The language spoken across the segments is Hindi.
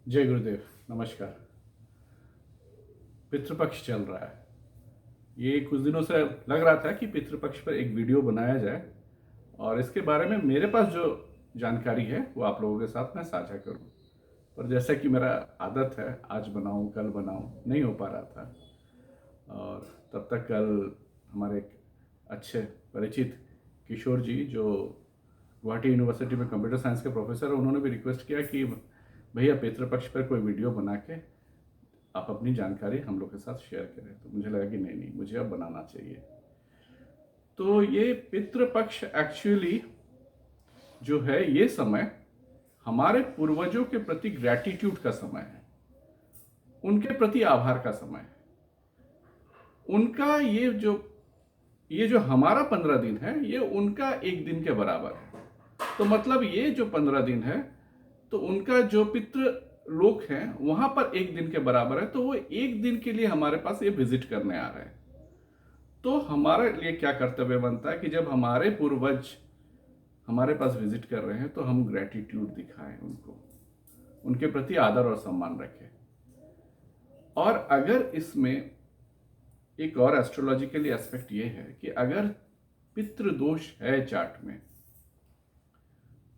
जय गुरुदेव। नमस्कार। पितृपक्ष चल रहा है। ये कुछ दिनों से लग रहा था कि पितृपक्ष पर एक वीडियो बनाया जाए और इसके बारे में मेरे पास जो जानकारी है वो आप लोगों के साथ मैं साझा करूं। पर जैसा कि मेरा आदत है, आज बनाऊं कल बनाऊं, नहीं हो पा रहा था। और तब तक कल हमारे एक अच्छे परिचित किशोर जी, जो गुवाहाटी यूनिवर्सिटी में कंप्यूटर साइंस के प्रोफेसर हैं, उन्होंने भी रिक्वेस्ट किया कि भैया पितृपक्ष पर कोई वीडियो बना के आप अपनी जानकारी हम लोग के साथ शेयर करें। तो मुझे लगा कि नहीं नहीं, मुझे अब बनाना चाहिए। तो ये पितृपक्ष एक्चुअली जो है, ये समय हमारे पूर्वजों के प्रति ग्रैटिट्यूड का समय है, उनके प्रति आभार का समय है। उनका ये जो हमारा 15 दिन है, ये उनका एक दिन के बराबर है। तो मतलब ये जो 15 दिन है, तो उनका जो पितृ लोक है वहां पर एक दिन के बराबर है। तो वो एक दिन के लिए हमारे पास ये विजिट करने आ रहे हैं। तो हमारे लिए क्या कर्तव्य बनता है कि जब हमारे पूर्वज हमारे पास विजिट कर रहे हैं तो हम ग्रेटिट्यूड दिखाएं, उनको उनके प्रति आदर और सम्मान रखें। और अगर इसमें एक और एस्ट्रोलॉजिकली एस्पेक्ट ये है कि अगर पितृदोष है चार्ट में,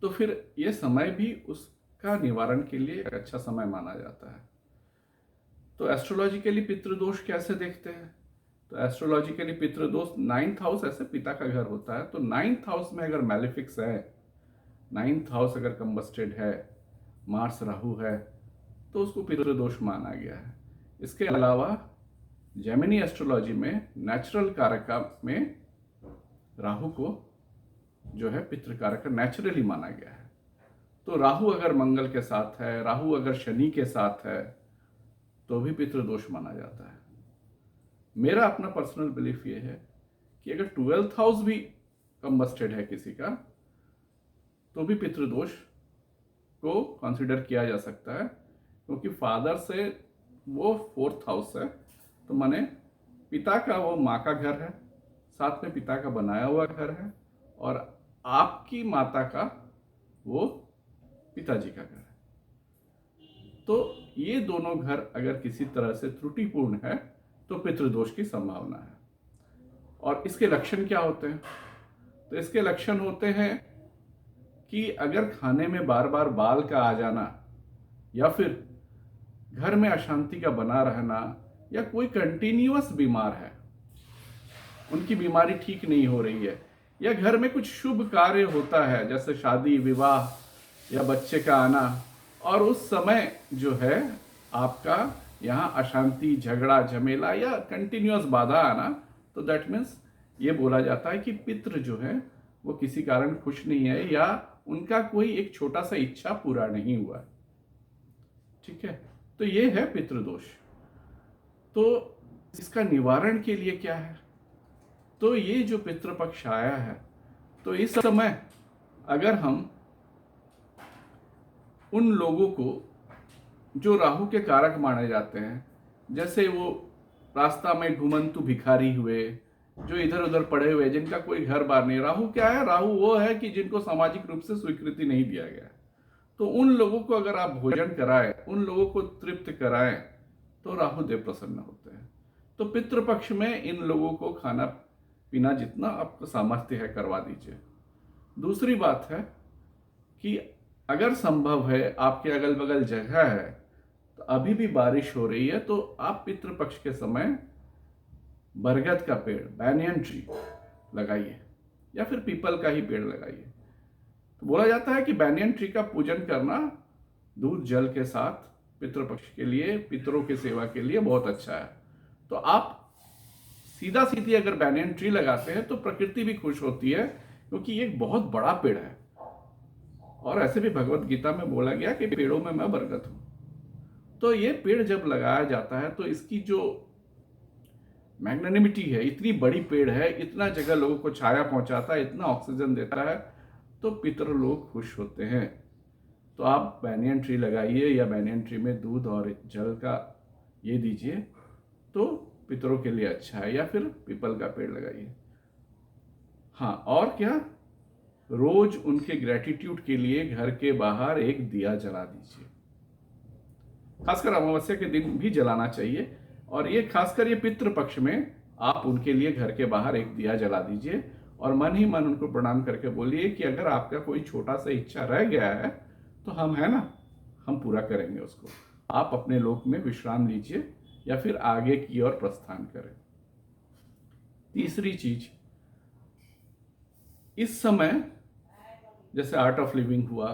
तो फिर ये समय भी उसका निवारण के लिए एक अच्छा समय माना जाता है। तो एस्ट्रोलॉजिकली पितृदोष कैसे देखते हैं? तो एस्ट्रोलॉजिकली पितृदोष 9th हाउस ऐसे पिता का घर होता है। तो 9th हाउस में अगर मैलिफिक्स है, 9th हाउस अगर कंबस्टेड है, मार्स राहु है, तो उसको पितृदोष माना गया है। इसके अलावा जेमिनी एस्ट्रोलॉजी में नेचुरल कारका में राहु को जो है पितृ कारक नेचुरली माना गया है। तो राहु अगर मंगल के साथ है, राहु अगर शनि के साथ है, तो भी पितृदोष माना जाता है। मेरा अपना पर्सनल बिलीफ ये है कि अगर 12th हाउस भी कंबस्टेड है किसी का, तो भी पितृदोष को कंसिडर किया जा सकता है, क्योंकि फादर से वो 4th हाउस है। तो माने पिता का वो माँ का घर है, साथ में पिता का बनाया हुआ घर है, और आपकी माता का वो पिताजी का घर है। तो ये दोनों घर अगर किसी तरह से त्रुटिपूर्ण है तो पितृदोष की संभावना है। और इसके लक्षण क्या होते हैं? तो इसके लक्षण होते हैं कि अगर खाने में बार बार बाल का आ जाना, या फिर घर में अशांति का बना रहना, या कोई कंटिन्यूअस बीमार है, उनकी बीमारी ठीक नहीं हो रही है, या घर में कुछ शुभ कार्य होता है जैसे शादी विवाह या बच्चे का आना, और उस समय जो है आपका यहाँ अशांति झगड़ा झमेला या कंटिन्यूअस बाधा आना, तो दैट मीन्स ये बोला जाता है कि पितृ जो है वो किसी कारण खुश नहीं है, या उनका कोई एक छोटा सा इच्छा पूरा नहीं हुआ। ठीक है, तो ये है पितृदोष। तो इसका निवारण के लिए क्या है? तो ये जो पितृपक्ष आया है, तो इस समय अगर हम उन लोगों को जो राहु के कारक माने जाते हैं, जैसे वो रास्ता में घुमंतु भिखारी हुए, जो इधर उधर पड़े हुए, जिनका कोई घर बार नहीं। राहु क्या है? राहु वो है कि जिनको सामाजिक रूप से स्वीकृति नहीं दिया गया। तो उन लोगों को अगर आप भोजन कराएं, उन लोगों को तृप्त कराएं, तो राहु देव प्रसन्न होते हैं। तो पितृपक्ष में इन लोगों को खाना पीना जितना आपको सामर्थ्य है करवा दीजिए। दूसरी बात है कि अगर संभव है, आपके अगल बगल जगह है, तो अभी भी बारिश हो रही है, तो आप पितृपक्ष के समय बरगद का पेड़, बैनियन ट्री लगाइए, या फिर पीपल का ही पेड़ लगाइए। तो बोला जाता है कि बैनियन ट्री का पूजन करना दूध जल के साथ पितृपक्ष के लिए, पितरों की सेवा के लिए बहुत अच्छा है। तो आप सीधा सीधी अगर बैनियन ट्री लगाते हैं तो प्रकृति भी खुश होती है, क्योंकि ये एक बहुत बड़ा पेड़ है। और ऐसे भी भगवत गीता में बोला गया कि पेड़ों में मैं बरगद हूं। तो ये पेड़ जब लगाया जाता है तो इसकी जो मैग्नेनिमिटी है, इतनी बड़ी पेड़ है, इतना जगह लोगों को छाया पहुंचाता है, इतना ऑक्सीजन देता है, तो पितर लोग खुश होते हैं। तो आप बैनियन ट्री लगाइए, या बैनियन ट्री में दूध और जल का ये दीजिए, तो पितरों के लिए अच्छा है। या फिर पीपल का पेड़ लगाइए। हाँ, और क्या, रोज उनके ग्रेटिट्यूड के लिए घर के बाहर एक दिया जला दीजिए। खासकर अमावस्या के दिन भी जलाना चाहिए। और ये खासकर ये पितृपक्ष में आप उनके लिए घर के बाहर एक दिया जला दीजिए और मन ही मन उनको प्रणाम करके बोलिए कि अगर आपका कोई छोटा सा इच्छा रह गया है तो हम है ना, हम पूरा करेंगे उसको। आप अपने लोक में विश्राम लीजिए या फिर आगे की ओर प्रस्थान करें। तीसरी चीज, इस समय जैसे आर्ट ऑफ लिविंग हुआ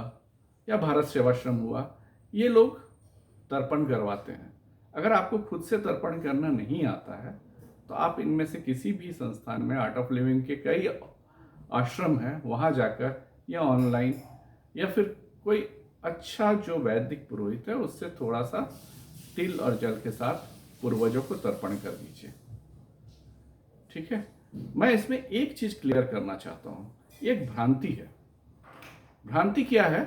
या भारत सेवाश्रम हुआ, ये लोग तर्पण करवाते हैं। अगर आपको खुद से तर्पण करना नहीं आता है तो आप इनमें से किसी भी संस्थान में, आर्ट ऑफ लिविंग के कई आश्रम हैं, वहाँ जाकर या ऑनलाइन या फिर कोई अच्छा जो वैदिक पुरोहित है उससे थोड़ा सा तिल और जल के साथ पूर्वजों को तर्पण कर दीजिए। ठीक है। मैं इसमें एक चीज क्लियर करना चाहता हूं, एक भ्रांति है। भ्रांति क्या है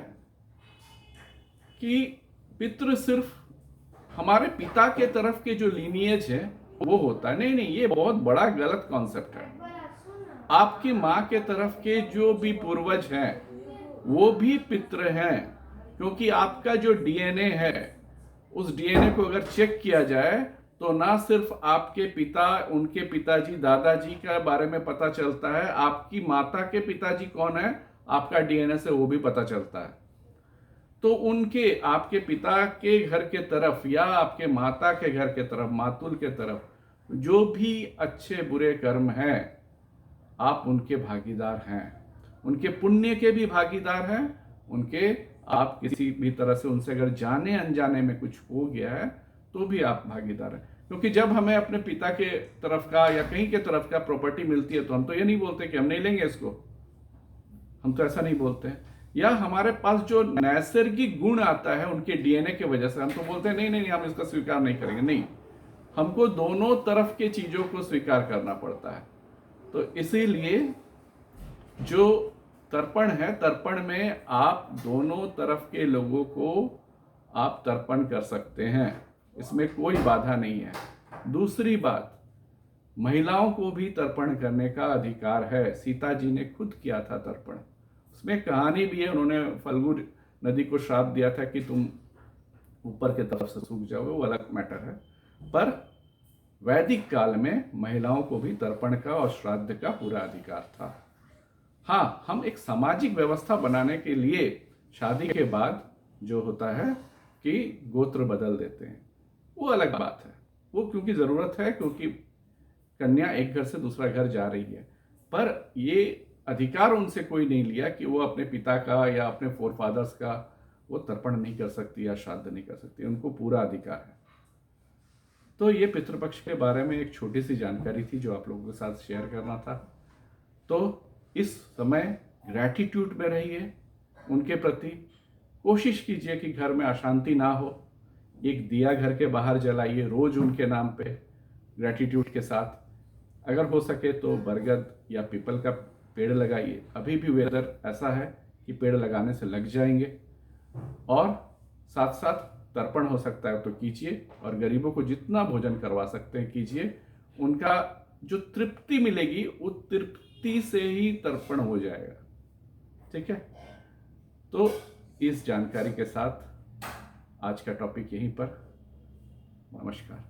कि पितृ सिर्फ हमारे पिता के तरफ के जो लीनिएज है वो होता है। नहीं, ये बहुत बड़ा गलत कॉन्सेप्ट है। आपकी माँ के तरफ के जो भी पूर्वज हैं वो भी पितृ हैं, क्योंकि आपका जो डीएनए है उस डीएनए को अगर चेक किया जाए तो ना सिर्फ आपके पिता, उनके पिताजी, दादाजी के बारे में पता चलता है, आपकी माता के पिताजी कौन है आपका डीएनए से वो भी पता चलता है। तो उनके, आपके पिता के घर के तरफ या आपके माता के घर के तरफ, मातुल के तरफ जो भी अच्छे बुरे कर्म हैं आप उनके भागीदार हैं, उनके पुण्य के भी भागीदार हैं। उनके, आप किसी भी तरह से उनसे अगर जाने अनजाने में कुछ हो गया है तो भी आप भागीदार हैं। क्योंकि जब हमें अपने पिता के तरफ का या कहीं के तरफ का प्रॉपर्टी मिलती है तो हम तो ये नहीं बोलते कि हम नहीं लेंगे इसको, हम तो ऐसा नहीं बोलते। या हमारे पास जो नैसर्गिक गुण आता है उनके डीएनए की वजह से हम तो बोलते हैं नहीं नहीं हम इसका स्वीकार नहीं करेंगे। नहीं, हमको दोनों तरफ के चीजों को स्वीकार करना पड़ता है। तो इसीलिए जो तर्पण है, तर्पण में आप दोनों तरफ के लोगों को आप तर्पण कर सकते हैं, इसमें कोई बाधा नहीं है। दूसरी बात, महिलाओं को भी तर्पण करने का अधिकार है। सीता जी ने खुद किया था तर्पण, उसमें कहानी भी है। उन्होंने फल्गु नदी को श्राप दिया था कि तुम ऊपर के तरफ से सूख जाओगे, वो अलग मैटर है। पर वैदिक काल में महिलाओं को भी तर्पण का और श्राद्ध का पूरा अधिकार था। हाँ, हम एक सामाजिक व्यवस्था बनाने के लिए शादी के बाद जो होता है कि गोत्र बदल देते हैं, वो अलग बात है। वो क्योंकि ज़रूरत है, क्योंकि कन्या एक घर से दूसरा घर जा रही है। पर ये अधिकार उनसे कोई नहीं लिया कि वो अपने पिता का या अपने फोरफादर्स का वो तर्पण नहीं कर सकती या श्राद्ध नहीं कर सकती, उनको पूरा अधिकार है। तो ये पितृपक्ष के बारे में एक छोटी सी जानकारी थी जो आप लोगों के साथ शेयर करना था। तो इस समय ग्रैटिट्यूड में रहिए उनके प्रति, कोशिश कीजिए कि घर में अशांति ना हो। एक दिया घर के बाहर जलाइए रोज उनके नाम पे ग्रैटिट्यूड के साथ। अगर हो सके तो बरगद या पीपल का पेड़ लगाइए। अभी भी वेदर ऐसा है कि पेड़ लगाने से लग जाएंगे। और साथ साथ तर्पण हो सकता है तो कीजिए, और गरीबों को जितना भोजन करवा सकते हैं कीजिए। उनका जो तृप्ति मिलेगी वो तृप्ति से ही तर्पण हो जाएगा। ठीक है। तो इस जानकारी के साथ आज का टॉपिक यहीं पर। नमस्कार।